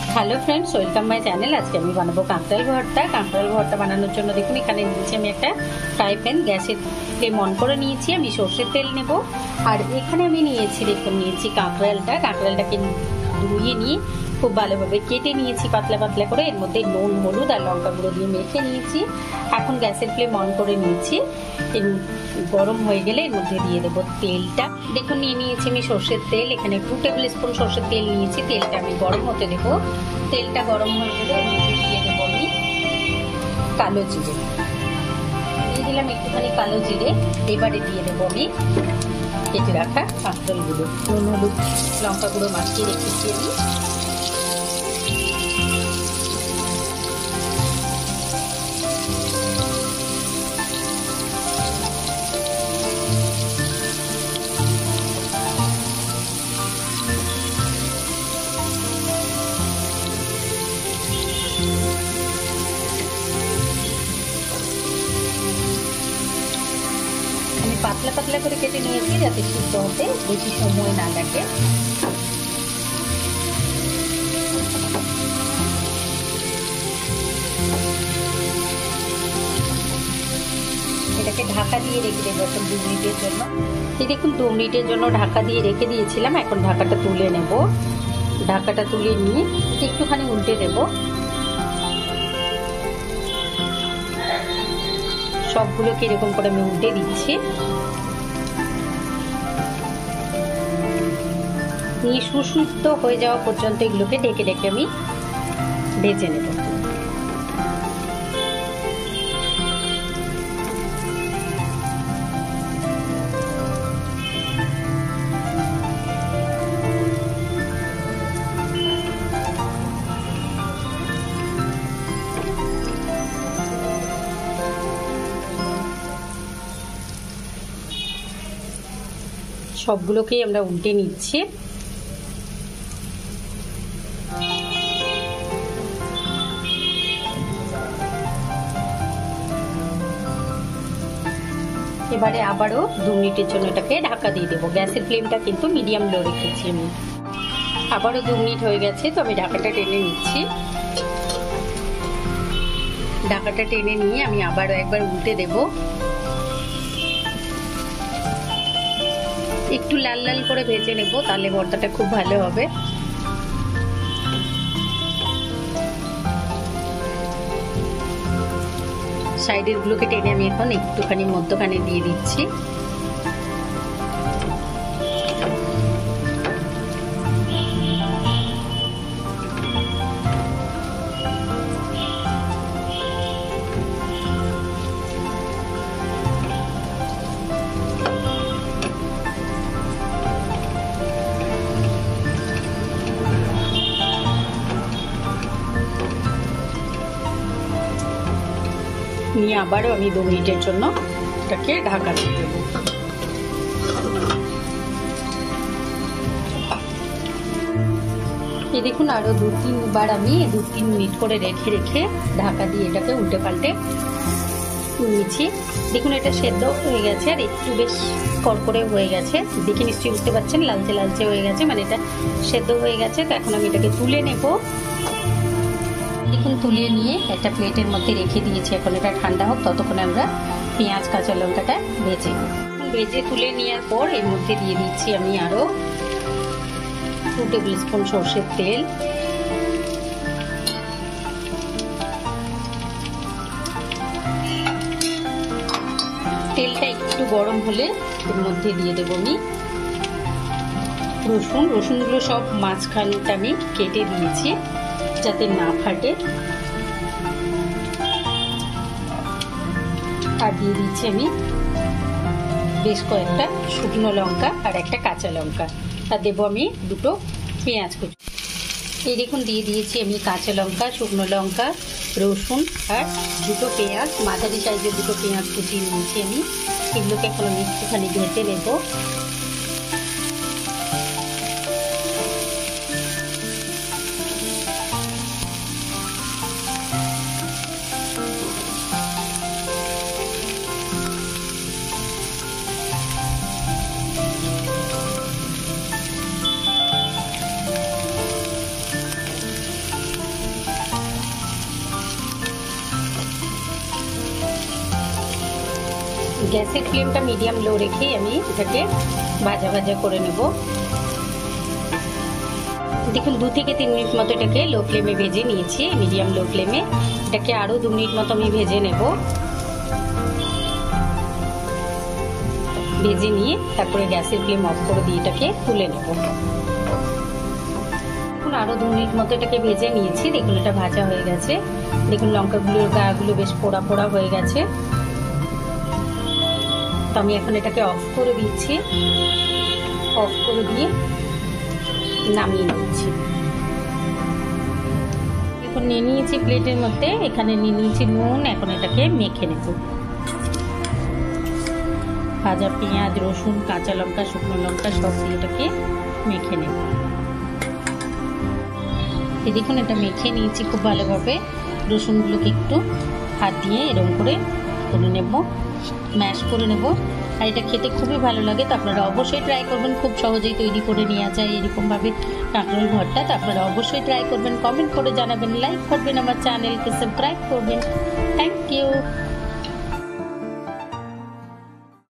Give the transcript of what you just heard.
Hello friends, welcome my channel. आज के बनाबो काঁকড়াল भर्ता। काঁকড়াল भर्ता बनानोर जोन्नो देखुन एखाने नियेछि आमि एकटा फ्राई पैन, गैसेर फ्लेम अन करे नियेछि। आमि सर्षेर तेल नेब और एखाने आमि नियेछि देखुन नियेछि काঁকড়ালটাকে धुए निये खूब भालोभाবে केटे नियेछि पातला पातला करे। एर मধ্যে নুন হলুদ আর লঙ্কা গুঁড়ো দিয়ে মেখে নিয়েছি। এখন গ্যাসের ফ্লেম অন করে নিয়েছি। গরম হয়ে গেলে এর মধ্যে দিয়ে দেব তেলটা। দেখুন নিয়ে নিয়েছি আমি সরষের তেল। এখানে 2 টেবিল স্পুন সরষের তেল নিয়েছি। তেলটা আমি গরম হতে দেব। তেলটা গরম হয়ে গেলে এর মধ্যে দিয়ে দেব আমি কালো জিরে। দিয়ে দিলাম একটুখানি কালো জিরে। এবারে দিয়ে দেব আমি কেটে রাখা কাঁকড়ালগুলো। নুন হলুদ লঙ্কা গুঁড়ো মাখিয়ে রেখেছি আমি। পাতলা পাতলা করে কেটে নিয়েছি যাতে সিদ্ধ হতে বেশি সময় না লাগে। এটাকে ঢাকা দিয়ে রেখে দেবো এখন 2 মিনিটের জন্য। এই দেখুন 2 মিনিটের জন্য ঢাকা দিয়ে রেখে দিয়েছিলাম। এখন ঢাকাটা তুলে নেব। ঢাকাটা তুলে নিয়ে একটুখানি উল্টে দেব। সবগুলোকে এরকম করে আমি উল্টে দিচ্ছি। নিয়ে সুসিদ্ধ হয়ে যাওয়া পর্যন্ত এগুলোকে ঢেকে ঢেকে আমি ভেজে নেব। সবগুলোকেই আমরা উল্টে নিচ্ছি। এবারে আবারও 2 মিনিটের জন্য এটাকে ঢাকা দিয়ে দেবো। গ্যাসের ফ্লেমটা কিন্তু মিডিয়াম লো রেখেছি আমি। আবারও 2 মিনিট হয়ে গেছে, তো আমি ঢাকাটা টেনে নিচ্ছি। ঢাকাটা টেনে নিয়ে আমি আবারও একবার উল্টে দেবো। একটু লাল লাল করে ভেজে নেব, তাহলে ভর্তাটা খুব ভালো হবে। সাইডের গুলোকে টেনে আমি এখন একটুখানি মধ্যখানে দিয়ে দিচ্ছি। নিয়ে আবারও আমি 2 মিনিটের জন্য এটাকে ঢাকা দিয়ে দেব। এই দেখুন আরো 2-3 বার আমি 2-3 মিনিট করে রেখে রেখে ঢাকা দিয়ে এটাকে উল্টে পাল্টে নিয়েছি। দেখুন এটা সেদ্ধ হয়ে গেছে আর একটু বেশ কড়কড়ে হয়ে গেছে। দেখে নিশ্চয়ই বুঝতে পারছেন লালচে লালচে হয়ে গেছে, মানে এটা সেদ্ধ হয়ে গেছে। তো এখন আমি এটাকে তুলে নেব। দেখুন তুলিয়ে নিয়ে একটা প্লেটের মধ্যে রেখে দিয়েছি। এখন এটা ঠান্ডা হোক, ততক্ষণে আমরা পেঁয়াজ কাঁচা লঙ্কাটা ভেজে তুলে নেওয়ার পর এর মধ্যে দিয়ে দিচ্ছি আমি আরো 2 টেবিল স্পুন সরষের তেল। তেলটা একটু গরম হলে এর মধ্যে দিয়ে দেবো আমি রসুনগুলো সব মাঝখানটা আমি কেটে দিয়েছি যাতে না ফাটে। আর দিয়ে দিচ্ছি আমি বেশ কয়েকটা শুকনো লঙ্কা আর একটা কাঁচা লঙ্কা। আর দেবো আমি 2টো পেঁয়াজ কুচি। এই দেখুন দিয়ে দিয়েছি আমি কাঁচা লঙ্কা, শুকনো লঙ্কা, রসুন আর 2টো পেঁয়াজ, মাঝারি সাইজের 2টো পেঁয়াজ কুচি নিয়েছি আমি। এগুলোকে এখন আমি একটুখানি ভেজে নেবো। গ্যাসের ফ্লেমটা মিডিয়াম লো রেখেই আমি এটাকে ভাজা ভাজা করে নেব। দেখুন 2 থেকে 3 মিনিট মতো এটাকে লো ফ্লেমে ভেজে নিয়েছি, মিডিয়াম লো ফ্লেমে। এটাকে আরও 2 মিনিট মতো আমি ভেজে নেব। ভেজে নিয়ে তারপরে গ্যাসের ফ্লেম অফ করে দিয়ে এটাকে তুলে নেব। এখন আরও 2 মিনিট মতো এটাকে ভেজে নিয়েছি। দেখুন এটা ভাজা হয়ে গেছে। দেখুন লঙ্কাগুলোর গাগুলো বেশ পোড়া পোড়া হয়ে গেছে। তো আমি এখন এটাকে অফ করে দিচ্ছি। অফ করে দিয়ে নামিয়ে নিচ্ছি। এখন নিয়ে নিয়েছি প্লেটের মধ্যে, এখানে নিয়ে নিয়েছি নুন। এখন এটাকে মেখে নেব। ভাজা পেঁয়াজ, রসুন, কাঁচা লঙ্কা, শুকনো লঙ্কা সব দিয়ে এটাকে মেখে নেব। দেখুন এটা মেখে নিয়েছি খুব ভালোভাবে। রসুনগুলোকে একটু হাত দিয়ে এরকম করে নেব, ম্যাশ করে নেব। আর এটা খেতে খুবই ভালো লাগে। তো আপনারা অবশ্যই ট্রাই করবেন, খুব সহজেই তৈরি করে নেওয়া যায় এরকমভাবে কাঁকরোল ভর্তা। তো আপনারা অবশ্যই ট্রাই করবেন, কমেন্ট করে জানাবেন, লাইক করবেন, আমার চ্যানেলকে সাবস্ক্রাইব করবেন। Thank you.